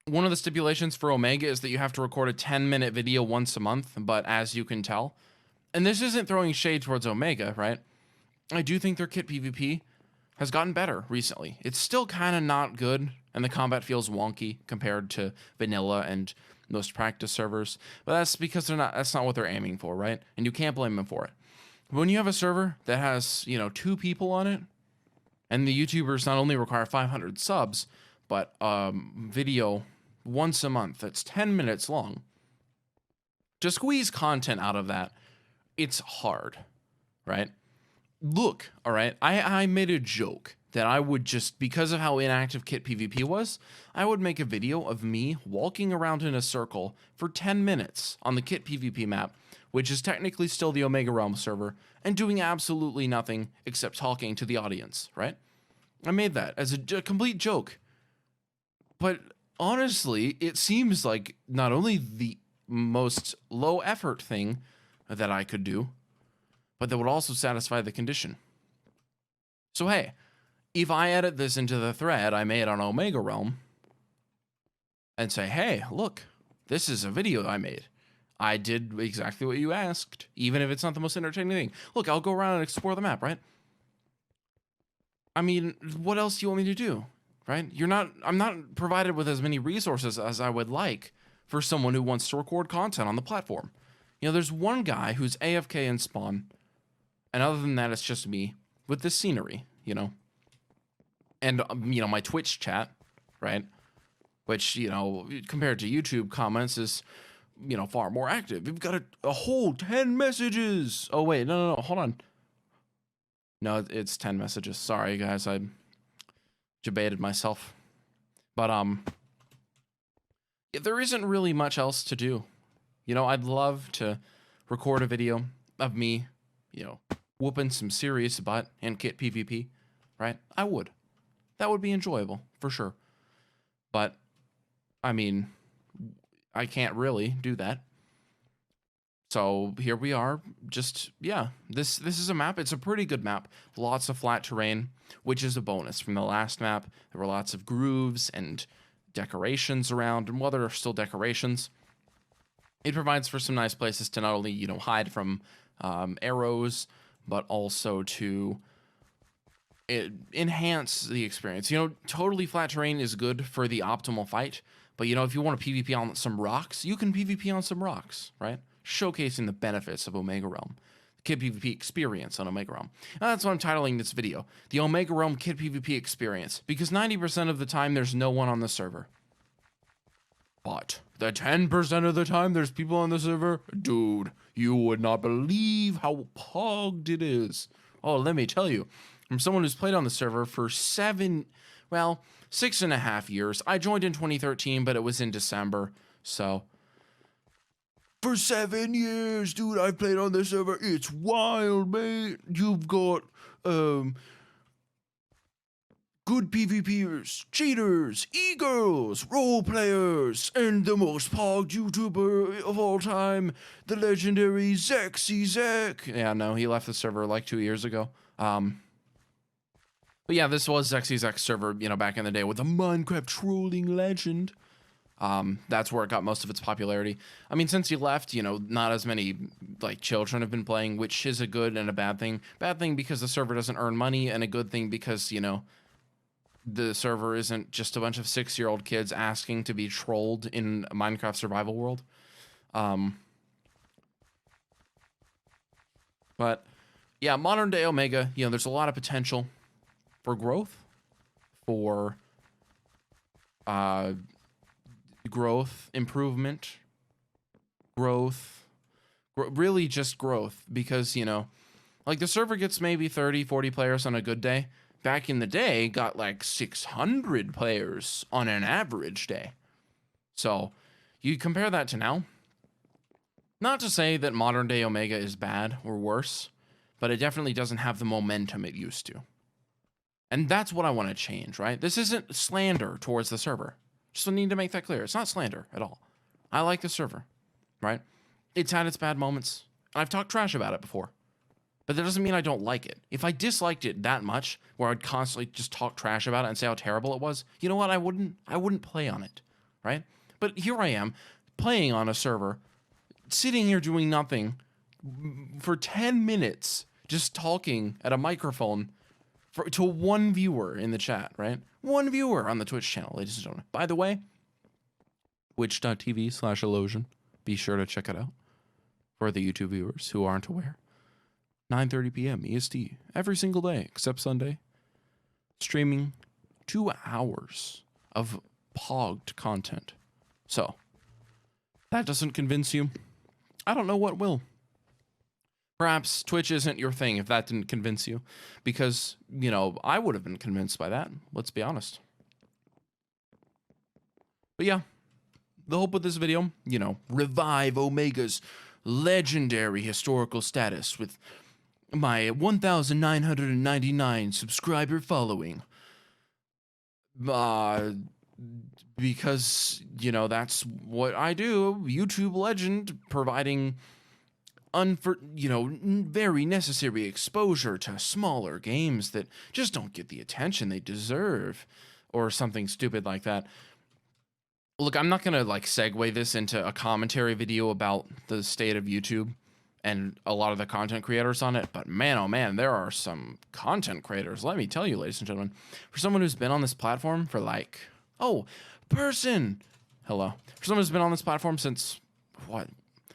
One of the stipulations for Omega is that you have to record a 10-minute video once a month, but as you can tell, and this isn't throwing shade towards Omega, right? I do think their kit PvP has gotten better recently. It's still kind of not good, and the combat feels wonky compared to vanilla and most practice servers, but that's because that's not what they're aiming for, right? And you can't blame them for it. But when you have a server that has, 2 people on it, and the YouTubers not only require 500 subs, but video once a month that's 10 minutes long, to squeeze content out of that, it's hard, right? Look, all right, I made a joke that I would just, because of how inactive kit PvP was, I would make a video of me walking around in a circle for 10 minutes on the kit PvP map, which is technically still the Omega Realm server, and doing absolutely nothing except talking to the audience, right? I made that as a complete joke. But honestly, it seems like not only the most low effort thing that I could do, but that would also satisfy the condition. So hey, if I edit this into the thread I made on Omega Realm and say, hey, look, this is a video I made. I did exactly what you asked, even if it's not the most entertaining thing. Look, I'll go around and explore the map, right? I mean, what else do you want me to do, right? I'm not provided with as many resources as I would like for someone who wants to record content on the platform. There's one guy who's AFK in spawn, and other than that, it's just me with this scenery, and, my Twitch chat, right? Which, compared to YouTube comments is, far more active. You've got a whole 10 messages. Oh, wait, no, hold on. No, it's 10 messages. Sorry, guys, I debated myself. But, there isn't really much else to do. I'd love to record a video of me, whooping some serious butt in kit PvP, right? I would. That would be enjoyable, for sure. But, I mean, I can't really do that. So here we are, just, yeah, this is a map. It's a pretty good map. Lots of flat terrain, which is a bonus. From the last map, there were lots of grooves and decorations around, and while there are still decorations, it provides for some nice places to not only, hide from arrows, but also to enhance the experience. Totally flat terrain is good for the optimal fight, but, if you want to PvP on some rocks, you can PvP on some rocks, right? Showcasing the benefits of Omega Realm, Kit PvP experience on Omega Realm. And that's what I'm titling this video, the Omega Realm Kit PvP experience, because 90% of the time there's no one on the server. But the 10% of the time there's people on the server, dude, you would not believe how pogged it is. Oh, let me tell you, from someone who's played on the server for 6.5 years. I joined in 2013, but it was in December, so for 7 years, dude, I've played on the server. It's wild, mate. You've got good PvPers, cheaters, e-girls, role players, and the most pogged YouTuber of all time, the legendary Zexy Zek. Yeah, no, he left the server like 2 years ago. But yeah, this was Zexy Zek's server, back in the day with the Minecraft trolling legend. That's where it got most of its popularity. I mean, since he left, not as many children have been playing, which is a good and a bad thing. Bad thing because the server doesn't earn money, and a good thing because, the server isn't just a bunch of 6-year-old kids asking to be trolled in a Minecraft survival world. But yeah, modern day Omega, there's a lot of potential for growth, for growth, improvement, really just growth, because, the server gets maybe 30, 40 players on a good day. Back in the day, got 600 players on an average day. So you compare that to now. Not to say that modern day Omega is bad or worse, but it definitely doesn't have the momentum it used to. And that's what I want to change, right? This isn't slander towards the server. Just need to make that clear. It's not slander at all. I like the server, right? It's had its bad moments. I've talked trash about it before. But that doesn't mean I don't like it. If I disliked it that much, where I'd constantly just talk trash about it and say how terrible it was, you know what? I wouldn't play on it. right? But here I am playing on a server, sitting here doing nothing for 10 minutes, just talking at a microphone to one viewer in the chat, right? One viewer on the Twitch channel, ladies and gentlemen. By the way, twitch.tv/Illusion. Be sure to check it out for the YouTube viewers who aren't aware. 9:30 p.m. EST every single day except Sunday. Streaming 2 hours of pogged content. So, that doesn't convince you. I don't know what will. Perhaps Twitch isn't your thing if that didn't convince you. Because, you know, I would have been convinced by that. Let's be honest. But yeah, the hope with this video, you know, revive Omega's legendary historical status with my 1,999 subscriber following. Because, you know, that's what I do. YouTube legend, providing very necessary exposure to smaller games that just don't get the attention they deserve, or something stupid like that. Look, I'm not gonna like segue this into a commentary video about the state of YouTube and a lot of the content creators on it, but man, oh man, there are some content creators, let me tell you, ladies and gentlemen, for someone who's been on this platform for like, hello. For someone who's been on this platform since, what?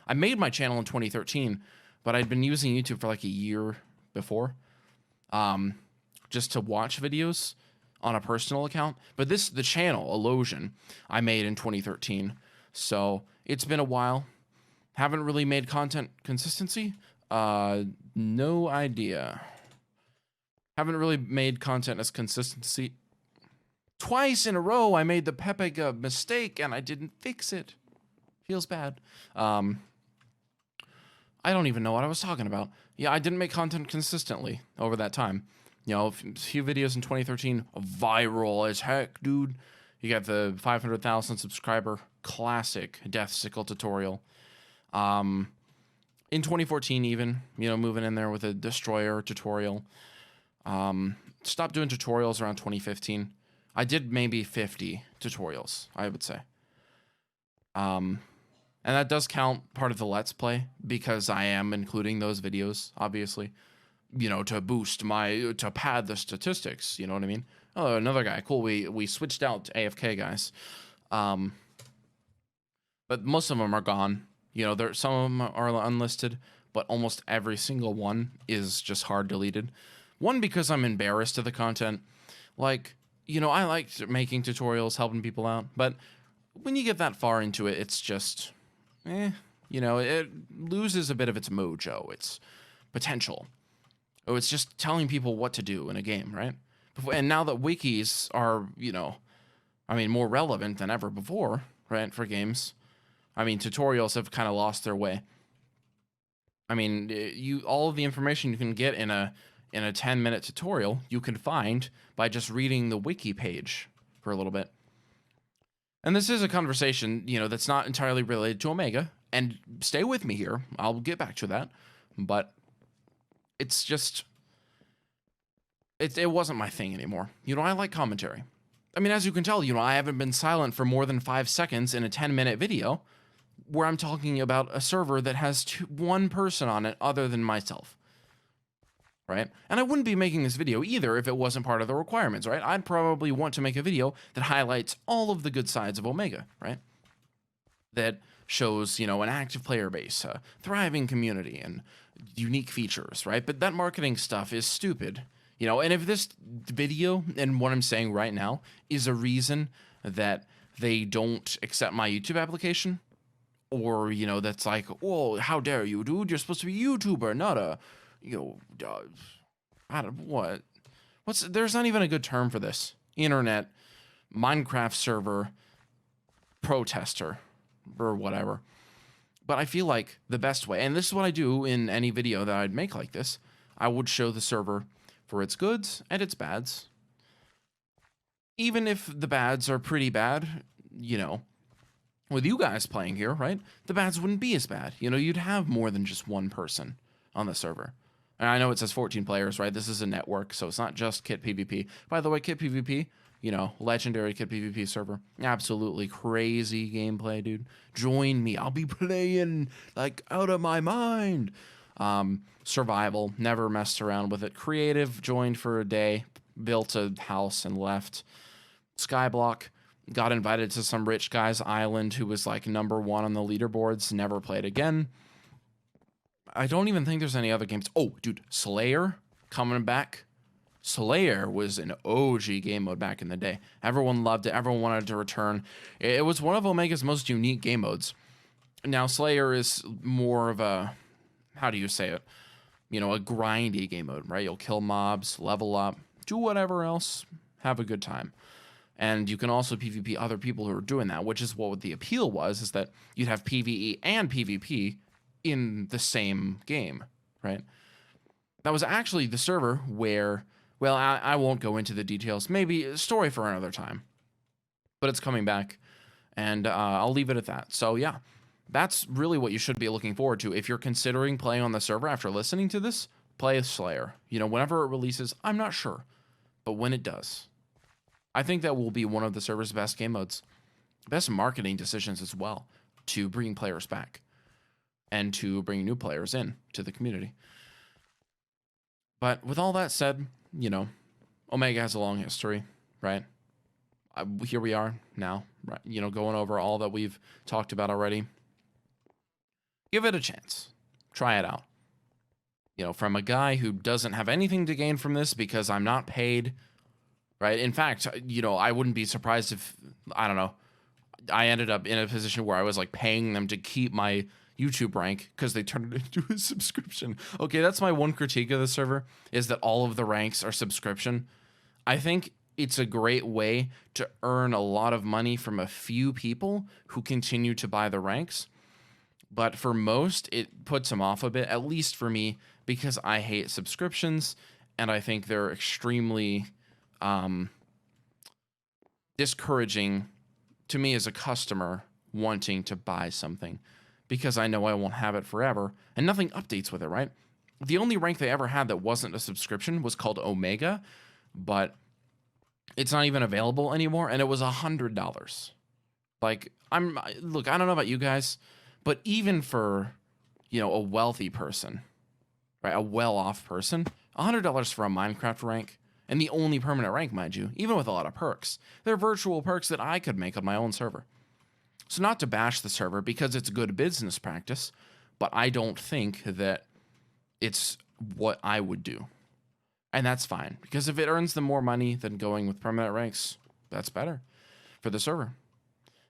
I made my channel in 2013, but I'd been using YouTube for like a year before, just to watch videos on a personal account. But the channel, Illusion, I made in 2013, so it's been a while. Haven't really made content consistency. No idea. Haven't really made content as consistency. Twice in a row, I made the Pepega mistake and I didn't fix it. Feels bad. I don't even know what I was talking about. Yeah, I didn't make content consistently over that time. You know, a few videos in 2013, viral as heck, dude. You got the 500,000 subscriber classic Death Sickle tutorial. In 2014 even, you know, moving in there with a Destroyer tutorial. Stopped doing tutorials around 2015. I did maybe 50 tutorials, I would say. And that does count part of the Let's Play, because I am including those videos, obviously, you know, to pad the statistics, you know what I mean? Oh, another guy, cool, we switched out to AFK guys. But most of them are gone. You know, some of them are unlisted, but almost every single one is just hard deleted. One, because I'm embarrassed of the content. Like, you know, I liked making tutorials, helping people out, but when you get that far into it, it's just, you know, it loses a bit of its mojo, its potential. Oh, it's just telling people what to do in a game, right? And now that wikis are, you know, I mean, more relevant than ever before, right, for games, I mean, tutorials have kind of lost their way. I mean, all of the information you can get in a 10-minute tutorial, you can find by just reading the wiki page for a little bit. And this is a conversation, you know, that's not entirely related to Omega. And stay with me here. I'll get back to that. But it's just, it wasn't my thing anymore. You know, I like commentary. I mean, as you can tell, you know, I haven't been silent for more than 5 seconds in a 10-minute video where I'm talking about a server that has one person on it other than myself. Right? And I wouldn't be making this video either if it wasn't part of the requirements, right? I'd probably want to make a video that highlights all of the good sides of Omega, right? That shows, you know, an active player base, a thriving community, and unique features, right? But that marketing stuff is stupid, you know? And if this video and what I'm saying right now is a reason that they don't accept my YouTube application, or, you know, that's like, oh, how dare you, dude? You're supposed to be a YouTuber, not a, you know, I don't, what? There's not even a good term for this. Internet, Minecraft server, protester, or whatever. But I feel like the best way, and this is what I do in any video that I'd make like this, I would show the server for its goods and its bads. Even if the bads are pretty bad, you know, with you guys playing here, right? The bads wouldn't be as bad. You know, you'd have more than just one person on the server. And I know it says 14 players, right? This is a network, so it's not just Kit PvP. By the way, Kit PvP, legendary kit PvP server. Absolutely crazy gameplay, dude. Join me. I'll be playing like out of my mind. Survival, never messed around with it. Creative, joined for a day, built a house and left. Skyblock, got invited to some rich guy's island who was like number 1 on the leaderboards, never played again. I don't even think there's any other games. Oh, dude, Slayer coming back. Slayer was an OG game mode back in the day. Everyone loved it. Everyone wanted to return. It was one of Omega's most unique game modes. Now, Slayer is more of a, how do you say it? A grindy game mode, right? You'll kill mobs, level up, do whatever else, have a good time. And you can also PvP other people who are doing that, which is what the appeal was, is that you'd have PvE and PvP in the same game, right? That was actually the server where, well, I won't go into the details. Maybe a story for another time. But it's coming back, and I'll leave it at that. So, yeah, that's really what you should be looking forward to. If you're considering playing on the server after listening to this, play Slayer. Whenever it releases, I'm not sure. But when it does, I think that will be one of the server's best game modes. Best marketing decisions as well to bring players back and to bring new players in to the community. But with all that said, Omega has a long history, right? Here we are now, right? Going over all that we've talked about already. Give it a chance. Try it out. From a guy who doesn't have anything to gain from this because I'm not paid, right? In fact, I wouldn't be surprised if, I don't know, I ended up in a position where I was like paying them to keep my YouTube rank because they turned it into a subscription. Okay, that's my one critique of the server, is that all of the ranks are subscription. I think it's a great way to earn a lot of money from a few people who continue to buy the ranks. But for most, it puts them off a bit, at least for me, because I hate subscriptions, and I think they're extremely discouraging to me as a customer wanting to buy something, because I know I won't have it forever, and nothing updates with it, right? The only rank they ever had that wasn't a subscription was called Omega, but it's not even available anymore, and it was $100. Like, look, I don't know about you guys, but even for, a wealthy person, right, a well-off person, $100 for a Minecraft rank, and the only permanent rank, mind you, even with a lot of perks. They're virtual perks that I could make on my own server. So not to bash the server, because it's good business practice, but I don't think that it's what I would do. And that's fine, because if it earns them more money than going with permanent ranks, that's better for the server.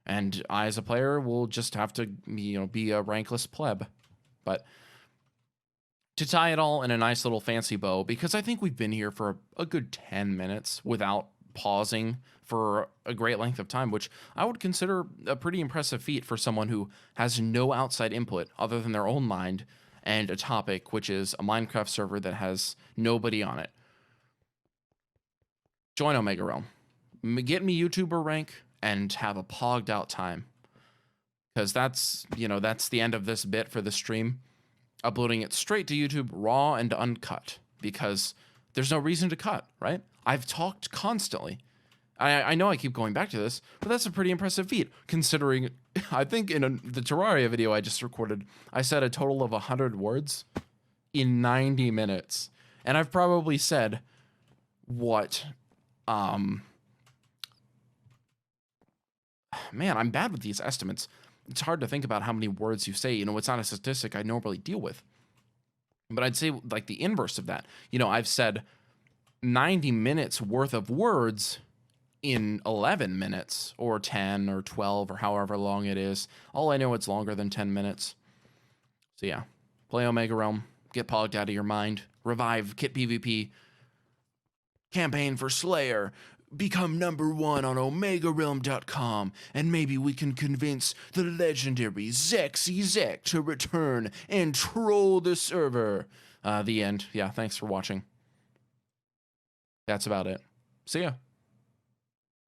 And I, as a player, will just have to, be a rankless pleb. But to tie it all in a nice little fancy bow, because I think we've been here for a good 10 minutes without pausing for a great length of time, which I would consider a pretty impressive feat for someone who has no outside input other than their own mind and a topic, which is a Minecraft server that has nobody on it. Join Omega Realm. Get me YouTuber rank and have a pogged out time. Because that's the end of this bit for the stream. Uploading it straight to YouTube, raw and uncut, because there's no reason to cut, right? I've talked constantly. I know I keep going back to this, but that's a pretty impressive feat, considering I think in the Terraria video I just recorded, I said a total of 100 words in 90 minutes. And I've probably said, what, man, I'm bad with these estimates. It's hard to think about how many words you say. It's not a statistic I normally deal with. But I'd say like the inverse of that. I've said 90 minutes worth of words in 11 minutes or 10 or 12 or however long it is. All I know, it's longer than 10 minutes. So yeah, play Omega Realm, get pogged out of your mind, revive Kit PvP, campaign for Slayer, become #1 on OmegaRealm.com, and maybe we can convince the legendary Zexy to return and troll the server. The end. Yeah, thanks for watching. That's about it. See ya.